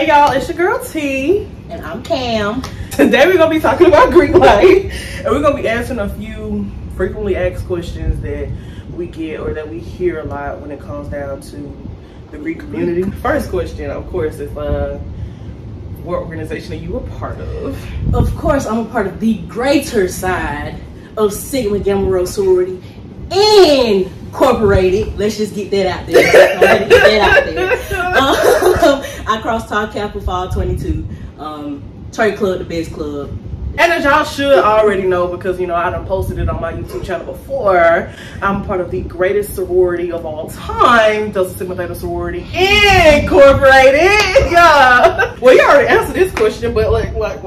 Hey y'all, it's your girl T. And I'm Cam. Today we're going to be talking about Greek life. And we're going to be answering a few frequently asked questions that we get or that we hear a lot when it comes down to the Greek community. First question, of course, is what organization are you a part of? Of course, I'm a part of the greater side of Sigma Gamma Rho Sorority Incorporated. Let's just get that out there. Get that out there. I crossed Tau Kappa Fall 22. Trade Club, the best club. And as y'all should already know, because you know I done posted it on my YouTube channel before, I'm part of the greatest sorority of all time, Delta Sigma Theta Sorority Incorporated. Yeah. Well, you already answered this question, but like why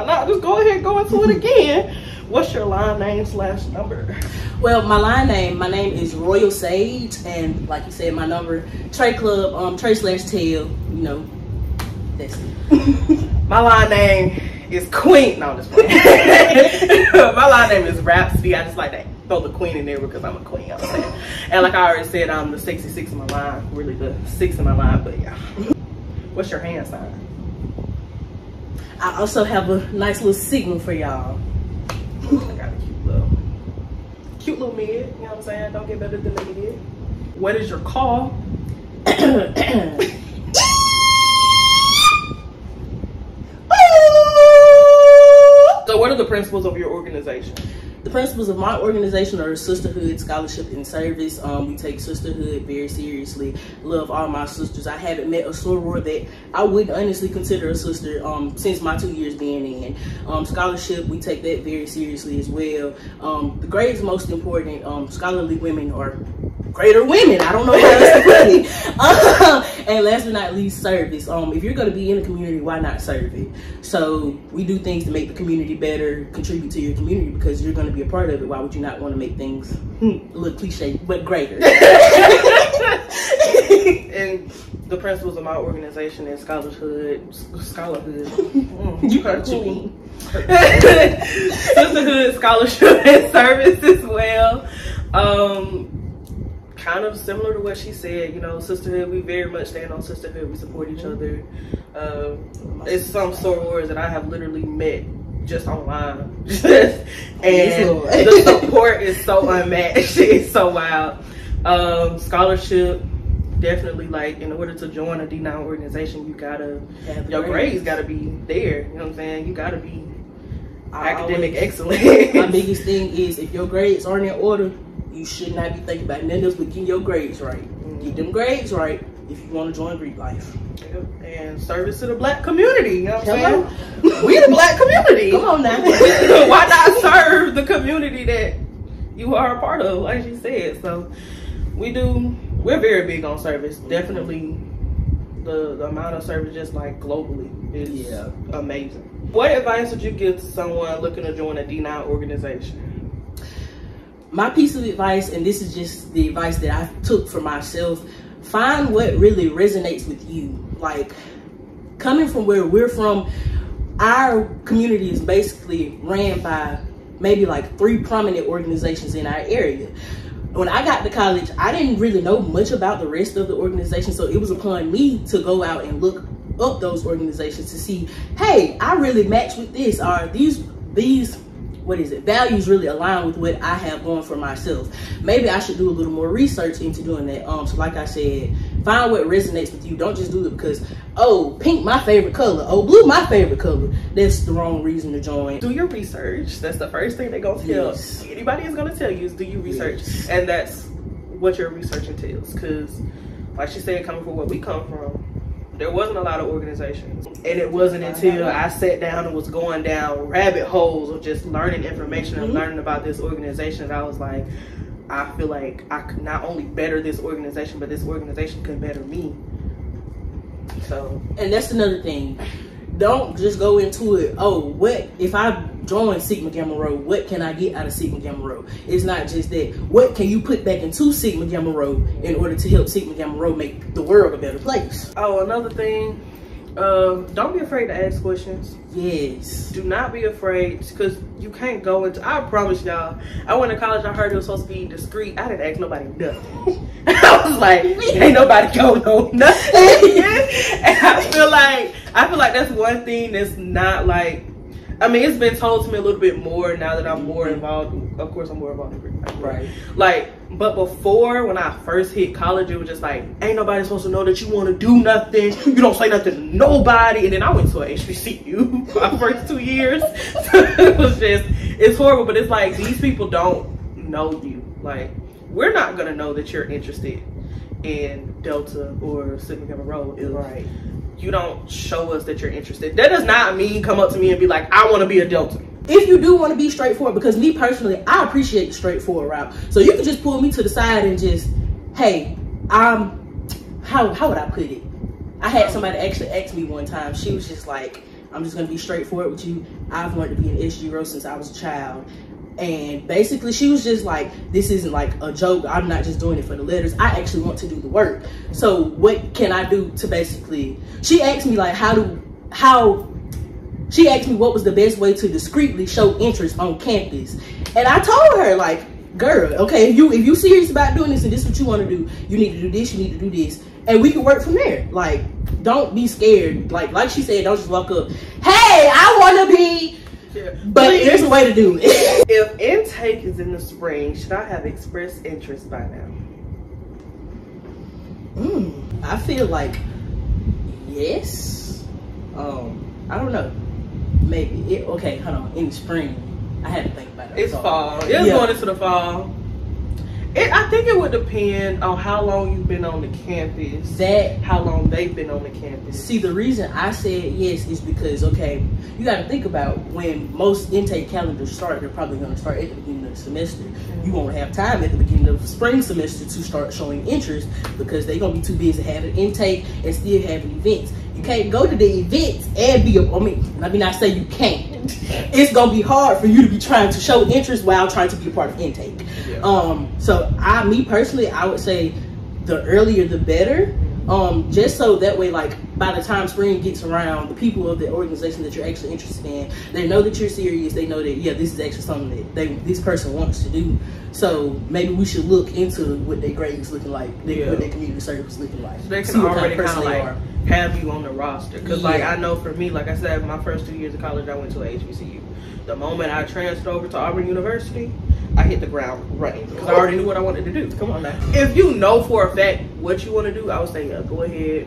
not just go ahead and go into it again? What's your line name / number? Well, my name is Royal Sage, and like you said, my number, Trade Club, Trade/Tail, you know, that's it. My line name is Queen. No, I'm just playing. My line name is Rhapsody. I just like to throw the queen in there because I'm a queen. I'm saying. And like I already said, I'm the 66 in my line. Really the 6 in my line, but yeah. What's your hand sign? I also have a nice little signal for y'all. I got a cute little mid. You know what I'm saying? Don't get better than the mid. What is your call? So what are the principles of your organization? The principles of my organization are sisterhood, scholarship, and service. We take sisterhood very seriously. Love all my sisters. I haven't met a soror that I would honestly consider a sister since my 2 years being in. Scholarship, we take that very seriously as well. The grades most important. Scholarly women are greater women. I don't know how else to put it. And last but not least, service. If you're going to be in a community, why not serve it? So we do things to make the community better, contribute to your community because you're going to be a part of it. Why would you not want to make things a little cliche, but greater? And the principles of my organization is scholarhood. You heard what you mean. Sisterhood, scholarship, and service as well. Kind of similar to what she said, you know, sisterhood, we very much stand on sisterhood. We support each other. It's some sorors that I have literally met just online. And the support is so unmatched. It's so wild. Scholarship, definitely, like, in order to join a D9 organization, you gotta, your grades gotta be there. You know what I'm saying? You gotta be academic excellence. My biggest thing is if your grades aren't in order, you should not be thinking about nothing else but getting your grades right. Get them grades right if you want to join Greek life. Yep. And service to the black community. You know what I'm saying? We the black community. Come on now. Why not serve the community that you are a part of, like she said? So we're very big on service. Definitely the amount of service just like globally is amazing. What advice would you give to someone looking to join a D9 organization? My piece of advice, and this is just the advice that I took for myself, find what really resonates with you. Like, coming from where we're from, our community is basically ran by maybe like 3 prominent organizations in our area. When I got to college, I didn't really know much about the rest of the organization, so it was upon me to go out and look up those organizations to see, hey, I really match with this, or these values really align with what I have going for myself. Maybe I should do a little more research into doing that. So like I said, find what resonates with you. Don't just do it because, oh, pink my favorite color, oh, blue my favorite color. That's the wrong reason to join. Do your research. That's the first thing they're gonna tell. Anybody is gonna tell you is do your research. And that's what your research entails. Because like she said, coming from where we come from, there wasn't a lot of organizations. And it wasn't until I sat down and was going down rabbit holes of just learning information and learning about this organization that I was like, I feel like I could not only better this organization, but this organization could better me. So. And that's another thing. Don't just go into it, oh, what if I join Sigma Gamma Rho, what can I get out of Sigma Gamma Rho? It's not just that. What can you put back into Sigma Gamma Rho in order to help Sigma Gamma Rho make the world a better place? Oh, another thing, don't be afraid to ask questions. Yes. Do not be afraid, because you can't go into, I promise y'all, I went to college, I heard it was supposed to be discreet. I didn't ask nobody nothing. I was like, ain't nobody going on nothing. And I feel like I feel like that's one thing that's not like, I mean, it's been told to me a little bit more now that I'm more involved. Of course, I'm more involved in Greek. Right. Like, but before, when I first hit college, it was just like, ain't nobody supposed to know that you want to do nothing. You don't say nothing to nobody. And then I went to a HBCU my first 2 years. So it was just, it's horrible. But it's like, these people don't know you. Like, we're not going to know that you're interested in Delta or Sigma Gamma Rho if you don't show us that you're interested. That does not mean come up to me and be like, I want to be a Delta. If you do want to be straightforward, because me personally, I appreciate the straightforward route. So you can just pull me to the side and just, hey, how would I put it? I had somebody actually ask me one time. She was just like, I'm just going to be straightforward with you. I've wanted to be an SG-Rho since I was a child. And basically she was just like, this isn't like a joke. I'm not just doing it for the letters. I actually want to do the work. So what can I do to basically, she asked me like, she asked me what was the best way to discreetly show interest on campus. And I told her like, girl, okay, if you serious about doing this and this is what you want to do, you need to do this, you need to do this. And we can work from there. Like, don't be scared. Like she said, don't just walk up, hey, I want to be. Yeah. But there's a way to do it. If intake is in the spring, should I have expressed interest by now? I feel like yes. I don't know. Maybe. Okay, hold on. In the spring, I had to think about it. It's fall. It's going into the fall. I think it would depend on how long you've been on the campus. How long they've been on the campus. See, the reason I said yes is because, okay, you got to think about when most intake calendars start, they're probably going to start at the beginning of the semester. You won't have time at the beginning of the spring semester to start showing interest because they're going to be too busy having intake and still having events. You can't go to the events and be, let me not say you can't. It's going to be hard for you to be trying to show interest while trying to be a part of intake. Yeah. So me personally, I would say the earlier the better. Just so that way, like by the time spring gets around, the people of the organization that you're actually interested in, they know that you're serious. They know that this is actually something that this person wants to do. So maybe we should look into what their grades looking like, what their community service looking like. So they can already kind of like have you on the roster. Because like I know for me, like I said, my first 2 years of college, I went to a HBCU. The moment I transferred over to Auburn University, I hit the ground running because I already knew what I wanted to do. Come on now. If you know for a fact what you want to do, I would say go ahead.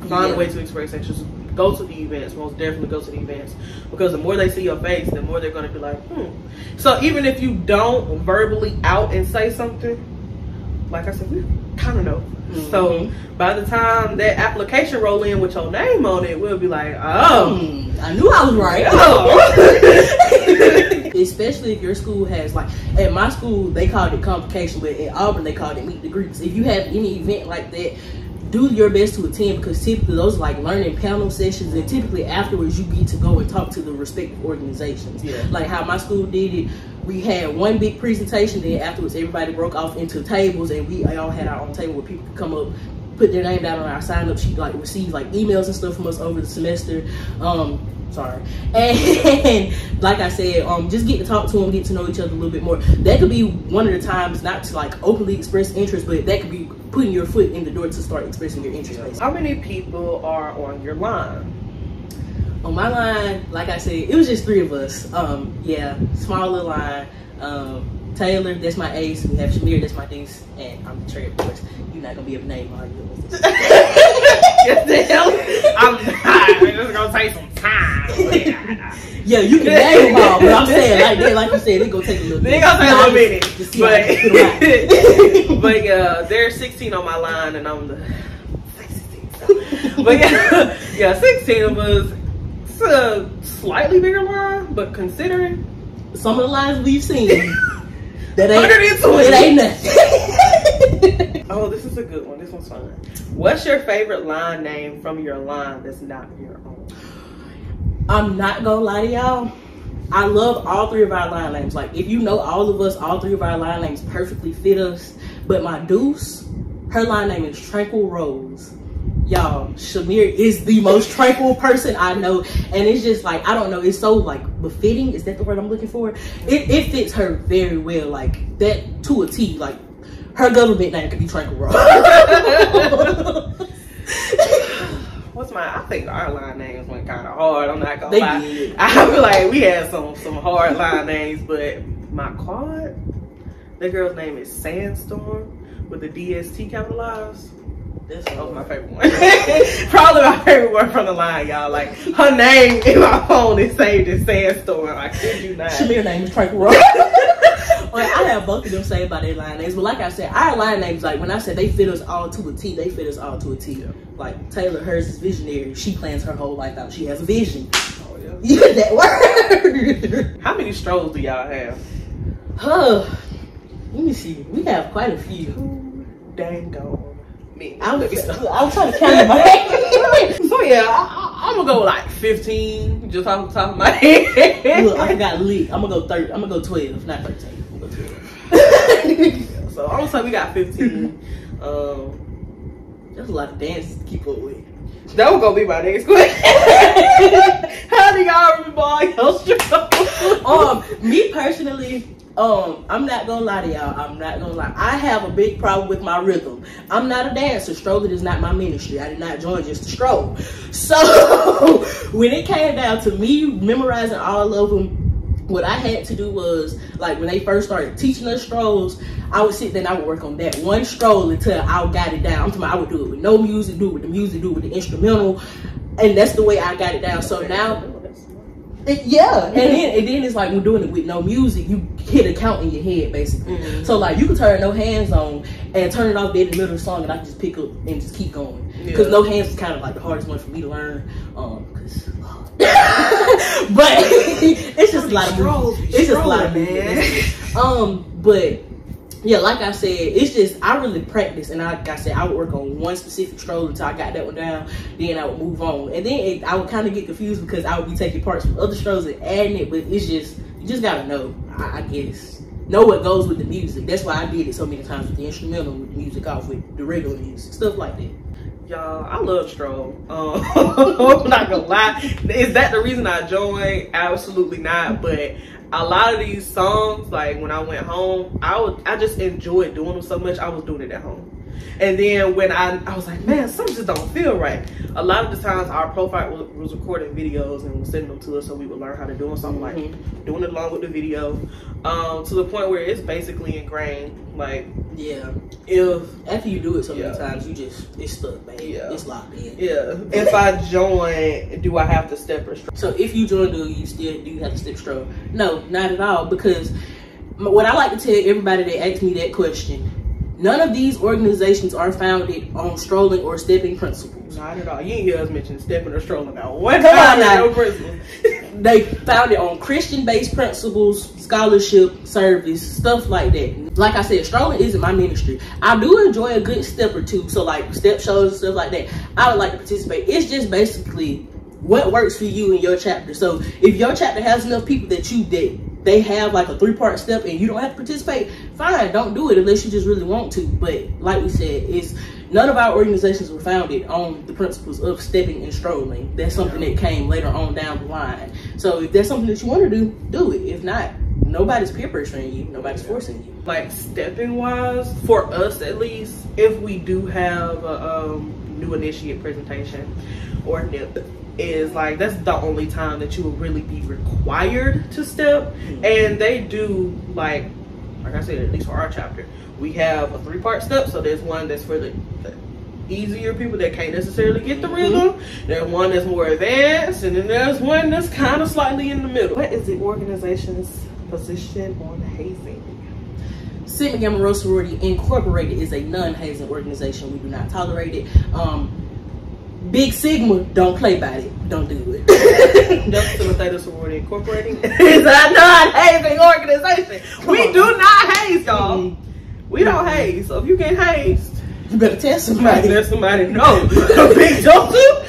Find a way to express interest. Go to the events. Most definitely go to the events. Because the more they see your face, the more they're going to be like, So even if you don't verbally out and say something, like I said, we kind of know. So by the time that application roll in with your name on it, we'll be like, I knew I was right. Especially if your school has, like, at my school, they called it convocation, but at Auburn, they called it meet the Greeks. If you have any event like that, do your best to attend because typically those are like learning panel sessions and typically afterwards you get to go and talk to the respective organizations. Like how my school did it, we had one big presentation, then afterwards everybody broke off into tables and we all had our own table where people could come up, put their name down on our sign up sheet, like receive like emails and stuff from us over the semester. And like I said, just get to talk to them, get to know each other a little bit more. That could be one of the times not to like openly express interest, but that could be putting your foot in the door to start expressing your interest. Basically. How many people are on your line? On my line, like I said, it was just 3 of us. Small little line. Taylor, that's my ace. We have Shamir, that's my niece, and I'm the Trey, of course. You're not gonna be able to name all your Yes, the hell? I'm not. It's gonna take some time. Yeah, you can name them all, but I'm saying like you said, it's gonna take a little bit. It's gonna take a little minute. But there's 16 on my line, and I'm the 16. But 16 of us. It's a slightly bigger line, but considering some of the lines we've seen. That ain't nothing. Oh, this is a good one. This one's fun. What's your favorite line name from your line that's not your own? I'm not gonna lie to y'all. I love all 3 of our line names. Like, if you know all of us, all 3 of our line names perfectly fit us. But my deuce, her line name is Tranquil Rose. Y'all, Shamir is the most tranquil person I know, and it's just like, I don't know, it's so like befitting, is that the word I'm looking for? It fits her very well, like that to a T. Like her government name could be Tranquil Rose. what's my? I think our line names went kind of hard. I'm not gonna They lie. did. I feel like we had some hard line names, but my quad, that girl's name is Sandstorm with the DST capitalized. That was my favorite one. Probably my favorite one from the line, y'all. Like, her name in my phone is saved as Sandstorm. I kid you not. Shamir's name is Tranquil Rock. Well, I have both of them saved by their line names, but like I said, our line names, like when I said they fit us all to a T, they fit us all to a T. Yeah. Like Taylor, hers is visionary. She plans her whole life out. She has a vision. Oh yeah. You get that word. How many strolls do y'all have? Let me see. We have quite a few. Dang on. I'm trying to count in my head. So yeah, I'm gonna go like 15, just off the top of my head. Look, I got lit. I'm gonna go 30. I'm gonna go 12, not 13. I'm gonna go 12. So I'm gonna say we got 15. There's a lot of dances to keep up with. That was gonna be my next question. How do y'all remember all your strolls? Me personally, I'm not gonna lie to y'all. I'm not gonna lie. I have a big problem with my rhythm. I'm not a dancer. Strolling is not my ministry. I did not join just to stroll. So when it came down to me memorizing all of them, what I had to do was, like when they first started teaching us strolls, I would sit there and I would work on that one stroll until I got it down. I'm talking about I would do it with no music, do it with the music, do it with the instrumental, and that's the way I got it down. So now, yeah, and then it's like we're doing it with no music. You hit a count in your head basically. Mm-hmm. So like you can turn no hands on and turn it off dead in the middle of the song, and I can just pick up and just keep going. Because no hands is kind of like the hardest one for me to learn. But it's just a lot of movies. It's just a lot of movies. But yeah, like I said, it's just I really practice, and like I said, I would work on one specific stroll until I got that one down. Then I would move on, and then I would kind of get confused because I would be taking parts from other strolls and adding it. But it's just you just gotta know, I guess, know what goes with the music. That's why I did it so many times with the instrumental, with the music off, with the regular music, stuff like that. Y'all, I love stroll. I'm not gonna lie. Is that the reason I joined? Absolutely not. But a lot of these songs, like when I went home, I just enjoyed doing them so much. I was doing it at home. And then when I was like, man, something just don't feel right. A lot of the times our profile was recording videos and was sending them to us so we would learn how to do them. So I'm like doing it along with the video, to the point where it's basically ingrained. Like, yeah, if after you do it so many times, it's stuck, man. Yeah, it's locked in. Yeah. If I join, do I have to step or stroll? So if you join, do you have to step stroll? No, not at all. Because what I like to tell everybody that asks me that question, none of these organizations are founded on strolling or stepping principles. Not at all. You ain't hear us mention stepping or strolling now. What kind of principles? They founded on Christian-based principles, scholarship, service, stuff like that. Like I said, strolling isn't my ministry. I do enjoy a good step or two. So like step shows and stuff like that, I would like to participate. It's just basically what works for you in your chapter. So if your chapter has enough people that they have like a 3-part step and you don't have to participate, fine, don't do it unless you just really want to. But like we said, none of our organizations were founded on the principles of stepping and strolling. That's something that came later on down the line. So if that's something that you want to do it. If not, nobody's peer pressuring you, nobody's forcing you. Like stepping wise, for us at least, if we do have a new initiate presentation or NIP, is like that's the only time that you will really be required to step. And they do, like I said, at least for our chapter, we have a 3-part step. So there's one that's for the easier people that can't necessarily get the rhythm. There's one that's more advanced, and then there's one that's kind of slightly in the middle. What is the organization's position on hazing? Sigma Gamma Rho Sorority Incorporated is a non-hazing organization. We do not tolerate it. Big Sigma, don't play by it. Don't do it. Delta Sigma Theta Sorority Incorporated is a non-hazing organization. We do not haze, y'all. We don't haze. So if you get hazed, you better tell somebody. Let somebody know. Big Delta,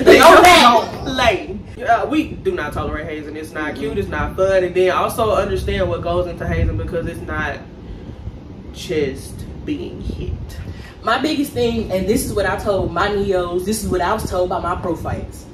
they don't play. We do not tolerate hazing. It's not cute. It's not fun. And then also understand what goes into hazing, because it's not just being hit. My biggest thing, and this is what I told my neos, this is what I was told by my pro fights.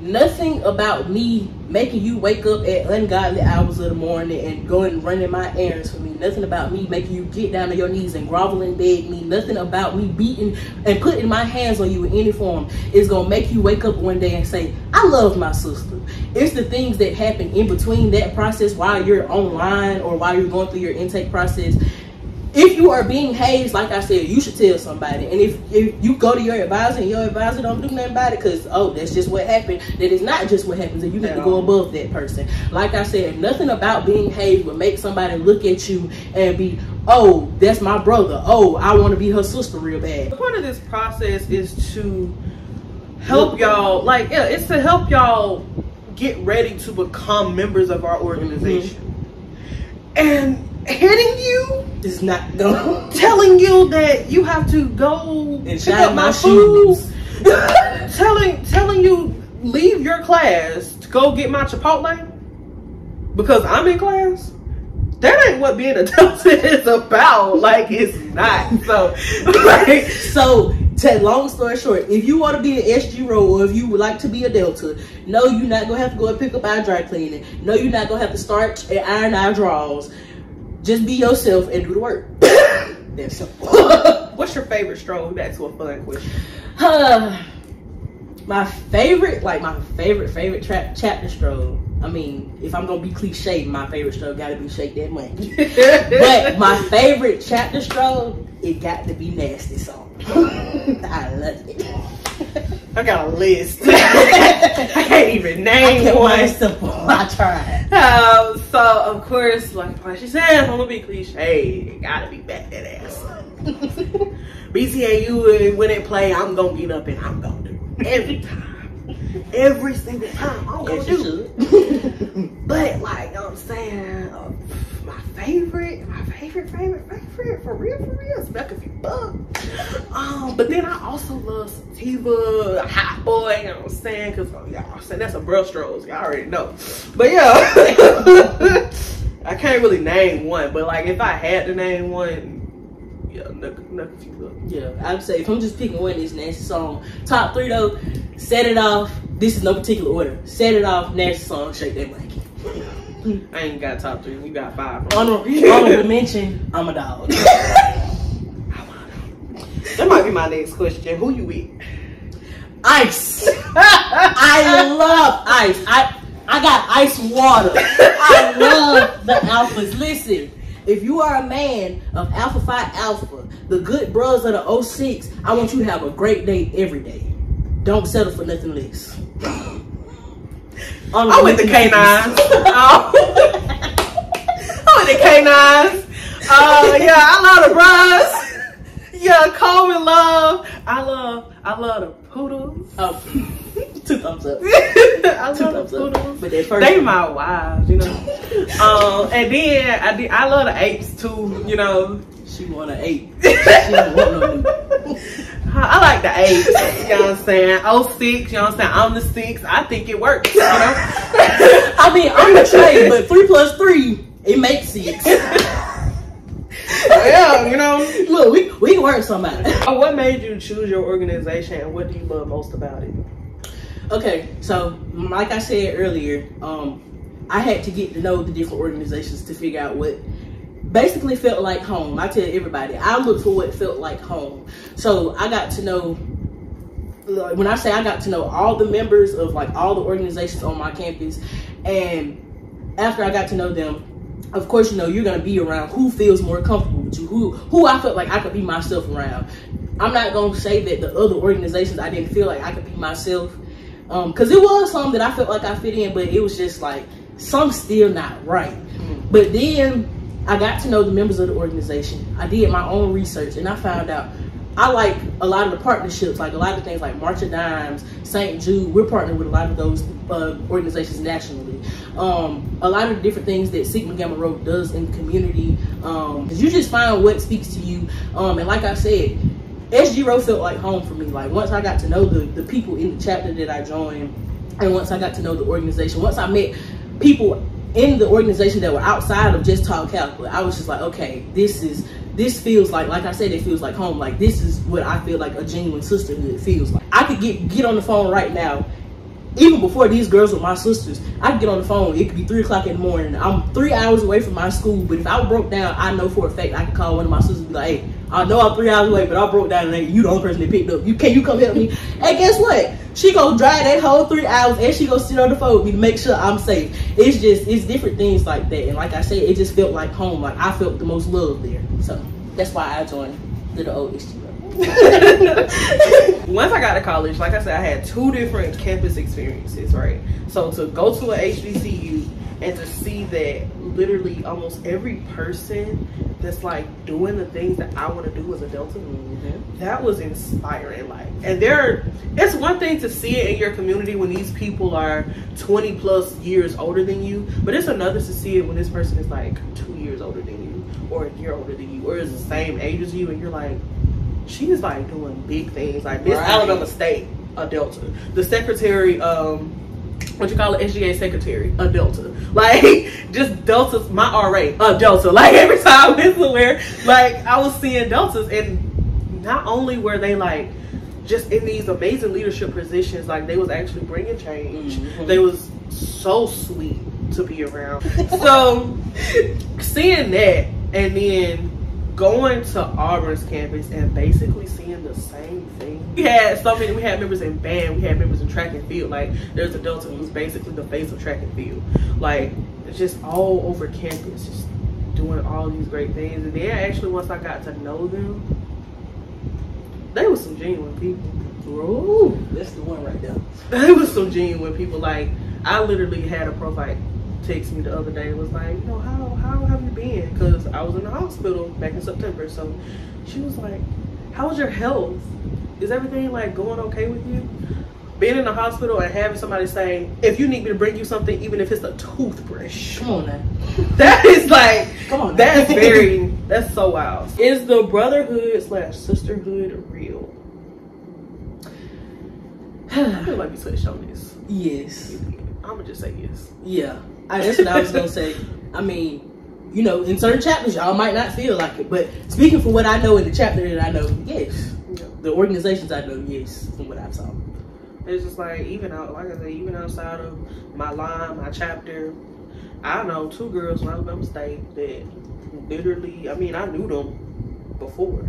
nothing about me making you wake up at ungodly hours of the morning and going running my errands for me. Nothing about me making you get down on your knees and grovel and beg me. Nothing about me beating and putting my hands on you in any form is gonna make you wake up one day and say, I love my sister. It's the things that happen in between that process while you're online or while you're going through your intake process. If you are being hazed, like I said, you should tell somebody. And if you go to your advisor and your advisor don't do nothing about it because, oh, that's just what happened, that is not just what happens, and you need to go above that person. Like I said, nothing about being hazed would make somebody look at you and be, oh, that's my brother. Oh, I want to be her sister real bad. The point of this process is to help y'all, like, yeah, it's to help y'all get ready to become members of our organization. And hitting you is not going. Telling you that you have to go and pick up my food. telling you leave your class to go get my Chipotle because I'm in class. That ain't what being adult is about. Like, it's not. So, like, so long story short, if you want to be an SG Row or if you would like to be a Delta, no, you're not gonna have to go and pick up our dry cleaning. No, you're not gonna have to start and iron our drawers. Just be yourself and do the work. That's simple. What's your favorite stroll? That's a fun question. My favorite chapter stroll. I mean, if I'm gonna be cliche, my favorite stroll gotta be Shake That Money. But my favorite chapter stroll, it got to be Nasty Song. I love it. I got a list. I can't even name one. Simple. I tried. So of course, like she said, I'm gonna be cliche. It gotta be Back That Ass Up. BTAU, when it play, I'm gonna get up and I'm gonna do it every time, every single time. I'm gonna do it. But like, you know what I'm saying, my favorite, for real, Smack a Few Bucks. But then I also love Sativa, Hot Boy, you know what I'm saying? Cause y'all saying that's a brush strolls, y'all already know. But yeah, I can't really name one. But like, if I had to name one, yeah, Smack a Few Bucks. Yeah, I'd say if I'm just picking one, it's Nasty Song. Top 3 though, Set It Off. This is no particular order. Set It Off, Nasty Song, Shake That Money. I ain't got top 3. You got 5. Honorable mention, I'm a dog. That might be my next question. Who you with? Ice. I love ice. I got ice water. I love the alphas. Listen, if you are a man of Alpha Phi Alpha, the good bros of the 06, I want you to have a great day every day. Don't settle for nothing less. I'm with the K9s. I'm with the K9s. Yeah, I love the bros. Yeah, Coleman love. I love the poodles. 2 thumbs up. I love the poodles. But first they my wives, you know. And then I love the apes too, you know. She want an 8. She don't want no new. I like the 8, you know what I'm saying? 06, you know what I'm saying? I'm the 6. I think it works, you know? I mean, I'm the trade, but 3 plus 3, it makes 6. Yeah, you know? Look, we can work somebody. What made you choose your organization and what do you love most about it? Okay, so like I said earlier, I had to get to know the different organizations to figure out what basically felt like home. I tell everybody, I look for what felt like home. So I got to know, when I say I got to know all the members of like all the organizations on my campus, and after I got to know them, of course, you know, you're gonna be around who feels more comfortable with you, who I felt like I could be myself around. I'm not gonna say that the other organizations I didn't feel like I could be myself, because it was some that I felt like I fit in, but it was just like some still not right. But then I got to know the members of the organization. I did my own research and I found out I like a lot of the partnerships, like a lot of things like March of Dimes, St. Jude. We're partnered with a lot of those organizations nationally. A lot of the different things that Sigma Gamma Rho does in the community. You just find what speaks to you. And like I said, SG Rho felt like home for me. Like once I got to know the people in the chapter that I joined, and once I got to know the organization, once I met people in the organization that were outside of just Talk Calculus, I was just like, okay, this feels like I said, it feels like home. Like this is what I feel like a genuine sisterhood feels like. I could get on the phone right now even before these girls were my sisters, I could get on the phone. It could be 3 o'clock in the morning. I'm 3 hours away from my school, but if I broke down, I know for a fact I could call one of my sisters and be like, hey, I know I'm 3 hours away, but I broke down and you the only person that picked up. Can you come help me? And guess what? She gonna drive that whole 3 hours and she gonna sit on the phone with me to make sure I'm safe. It's different things like that. And like I said, it just felt like home. Like I felt the most love there. So that's why I joined Little Old HTML. Once I got to college, like I said, I had 2 different campus experiences, right? So to go to an HBCU and to see that literally almost every person that's like doing the things that I want to do as a Delta, that was inspiring. Like, and it's one thing to see it in your community when these people are 20 plus years older than you, but it's another to see it when this person is like 2 years older than you, or a year older than you, or is the same age as you, and you're like, she is like doing big things. Like Miss Alabama State, a Delta. The secretary, what you call it, SGA secretary, a Delta. Like, just Deltas, my RA, a Delta. Like, every time I went somewhere, like, I was seeing Deltas. And not only were they, like, just in these amazing leadership positions, like, they was actually bringing change. They was so sweet to be around. So, seeing that, and then going to Auburn's campus and basically seeing the same thing. We had members in band, we had members in track and field. Like, there's a Delta who's basically the face of track and field. Like, it's just all over campus, just doing all these great things. And then actually, once I got to know them, they were some genuine people. Ooh, that's the one right there. They were some genuine people. Like, I literally had a profile text me the other day and was like, you know, how have you been? Because I was in the hospital back in September. So she was like, how's your health? Is everything like going okay with you? Being in the hospital and having somebody say, if you need me to bring you something, even if it's a toothbrush. Come on now. That is like, come on now. That's so wild. Is the brotherhood/sisterhood real? I feel like we touched on this. Yes. I'm gonna just say yes. Yeah. That's what I was gonna say. I mean, you know, in certain chapters, y'all might not feel like it, but speaking from what I know in the chapter that I know, yes. Yeah. The organizations I know, yes, from what I saw. It's just like, even outside of my line, my chapter, I know 2 girls from Alabama State that literally, I mean, I knew them before,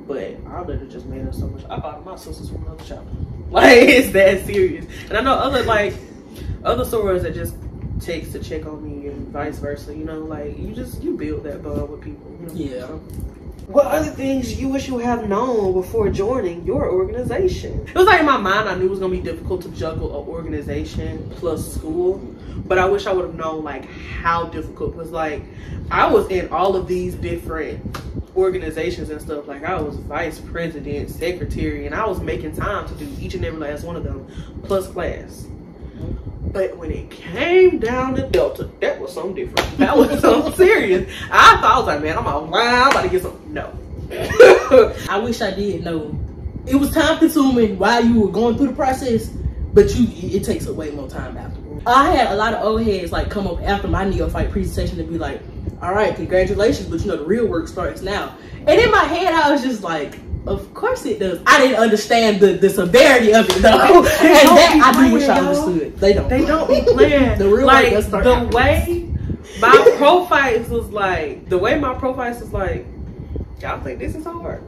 but I literally just made them so much. I thought my sisters from another chapter. Like, it's that serious. And I know other sorors that just text to check on me and vice versa, you know, like, you build that bond with people, you know? Yeah. What other things you wish you have known before joining your organization? It was like, in my mind, I knew it was gonna be difficult to juggle an organization plus school, but I wish I would have known like how difficult. Because like, I was in all of these different organizations and stuff. Like, I was vice president, secretary, and I was making time to do each and every last one of them plus class. But when it came down to Delta, that was something different. That was something serious. I was like, man, I'm about to get some. No. I wish I did know. It was time consuming while you were going through the process, but it takes a way more time afterwards. I had a lot of old heads like come up after my neophyte presentation and be like, all right, congratulations, but you know, the real work starts now. And in my head, I was just like, of course it does. I didn't understand the severity of it though. And that I do wish I understood. They don't be playing. The real like, work start the way my profiles was like, y'all think this is hard?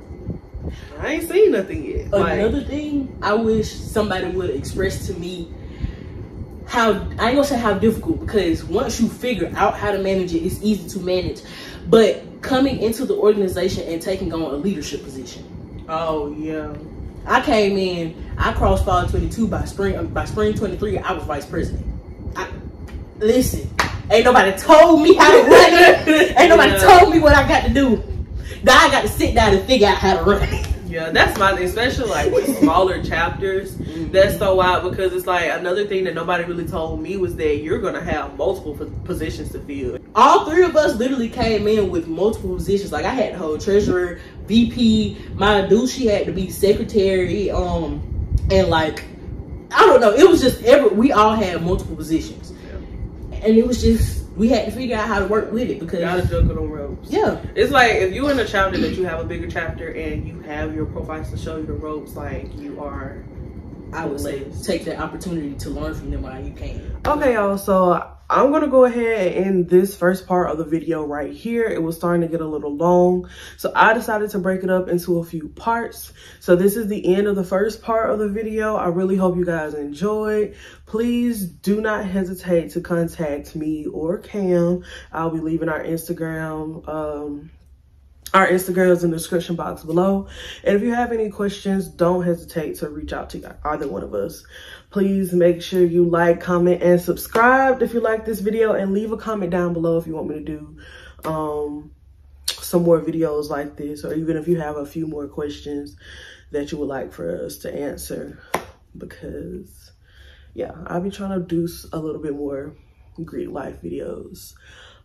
I ain't seen nothing yet. Another thing I wish somebody would express to me, how, I ain't gonna say how difficult, because once you figure out how to manage it, it's easy to manage. But coming into the organization and taking on a leadership position. Oh yeah. I came in, I crossed fall 22 by spring 23, I was vice president. Listen, ain't nobody told me how to run it. Ain't nobody told me what I got to do. Now I got to sit down and figure out how to run it. Yeah, that's my thing, especially like with smaller chapters. That's so wild, because it's like, another thing that nobody really told me was that you're gonna have multiple positions to fill. All 3 of us literally came in with multiple positions. Like, I had to hold treasurer, VP, my dude, she had to be secretary, and like, I don't know, it was just we all had multiple positions. Yeah. And it was just, we had to figure out how to work with it, because you gotta juggle them ropes. Yeah. It's like, if you're in a chapter that you have a bigger chapter and you have your profiles to show you the ropes, like, you are I would say take that opportunity to learn from them while you can. Okay, y'all, so I'm gonna go ahead and end this first part of the video right here. It was starting to get a little long, so I decided to break it up into a few parts. So this is the end of the first part of the video. I really hope you guys enjoyed. Please do not hesitate to contact me or Cam. I'll be leaving our Instagrams in the description box below. And if you have any questions, don't hesitate to reach out to either one of us. Please make sure you like, comment, and subscribe if you like this video, and leave a comment down below if you want me to do some more videos like this, or even if you have a few more questions that you would like for us to answer, because yeah, I'll be trying to do a little bit more Greek life videos.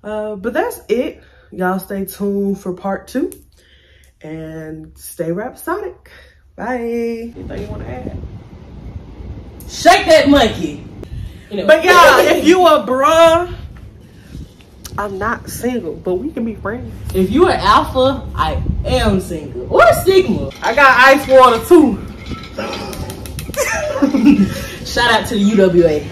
But that's it. Y'all stay tuned for part 2 and stay rhapsodic. Bye. Anything you want to add? Shake that monkey. You know. But y'all, if you a bruh, I'm not single, but we can be friends. If you are alpha, I am single. Or sigma. I got ice water too. Shout out to the UWA.